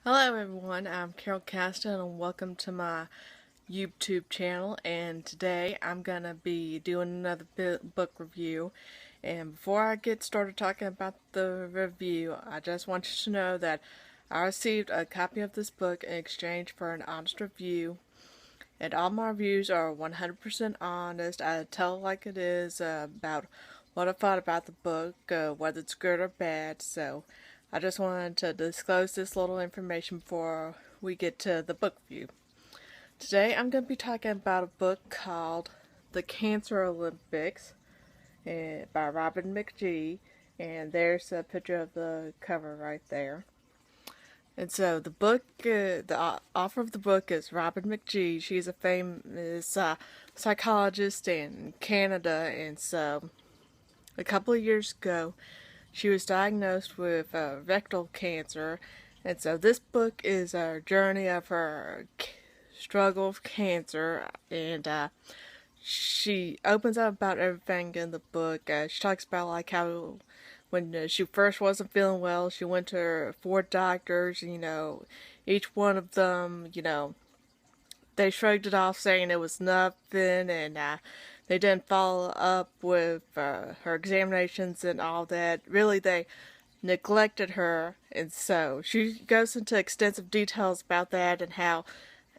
Hello everyone, I'm Carol Caston and welcome to my YouTube channel, and today I'm going to be doing another book review. And before I get started talking about the review, I just want you to know that I received a copy of this book in exchange for an honest review, and all my reviews are 100% honest. I tell it like it is about what I thought about the book, whether it's good or bad. So I just wanted to disclose this little information before we get to the book review. Today I'm going to be talking about a book called The Cancer Olympics by Robin McGee, and there's a picture of the cover right there. And so the book, the author of the book is Robin McGee. She's a famous psychologist in Canada, and so a couple of years ago she was diagnosed with rectal cancer, and so this book is a journey of her struggle with cancer, and she opens up about everything in the book. She talks about like how when she first wasn't feeling well, she went to 4 doctors, each one of them, they shrugged it off saying it was nothing, and they didn't follow up with her examinations and all that. Really, they neglected her, and so she goes into extensive details about that and how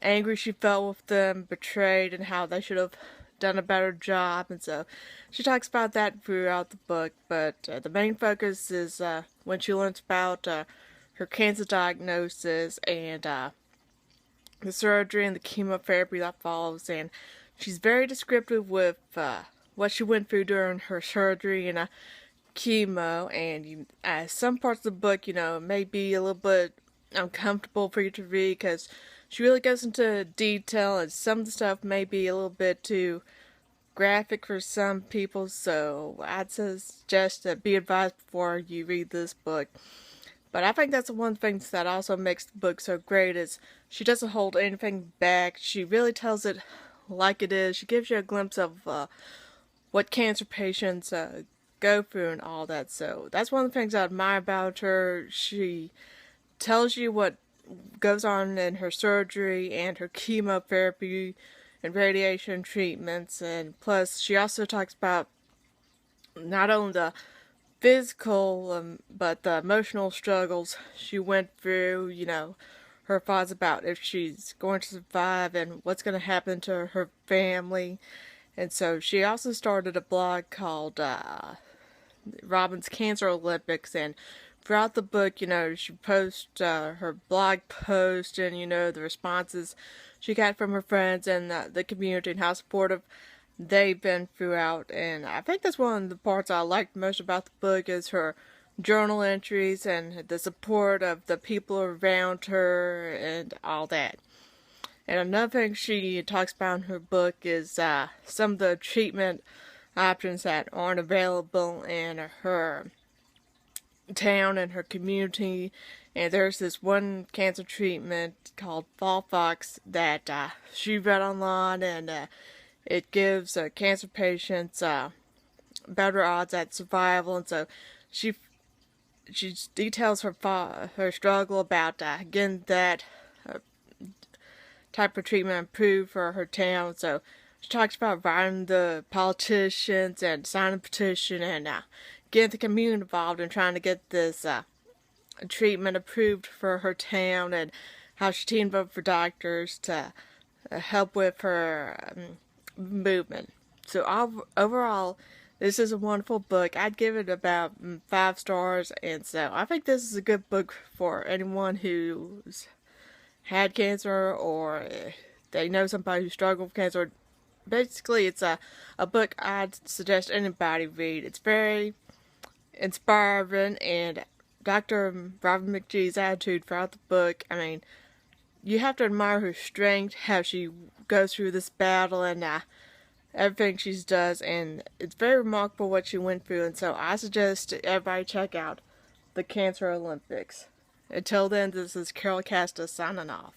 angry she felt with them, betrayed, and how they should have done a better job. And so she talks about that throughout the book, but the main focus is when she learns about her cancer diagnosis and the surgery and the chemotherapy that follows. And she's very descriptive with what she went through during her surgery and chemo, and some parts of the book, may be a little bit uncomfortable for you to read because she really goes into detail, and some of the stuff may be a little bit too graphic for some people, so I'd suggest to be advised before you read this book. But I think that's one of the things that also makes the book so great is she doesn't hold anything back. She really tells it like it is. She gives you a glimpse of what cancer patients go through and all that. So that's one of the things I admire about her. She tells you what goes on in her surgery and her chemotherapy and radiation treatments, and plus she also talks about not only the physical but the emotional struggles she went through, her thoughts about if she's going to survive and what's going to happen to her family. And so she also started a blog called Robin's Cancer Olympics, and throughout the book, she posts her blog post and, the responses she got from her friends and the community and how supportive they've been throughout. And I think that's one of the parts I liked most about the book is her journal entries and the support of the people around her and all that. And another thing she talks about in her book is some of the treatment options that aren't available in her town and her community. And there's this one cancer treatment called Fox that she read online, and it gives cancer patients better odds at survival. And so she details her struggle about getting that type of treatment approved for her town. So she talks about writing the politicians and signing a petition and getting the community involved in trying to get this treatment approved for her town, and how she teamed up for doctors to help with her movement. So overall, this is a wonderful book. I'd give it about 5 stars, and so I think this is a good book for anyone who's had cancer or they know somebody who struggled with cancer. Basically, it's a book I'd suggest anybody read. It's very inspiring, and Dr. Robin McGee's attitude throughout the book, I mean, you have to admire her strength, how she goes through this battle, and everything she does, and it's very remarkable what she went through. And so I suggest everybody check out The Cancer Olympics. Until then, this is Carol Casta signing off.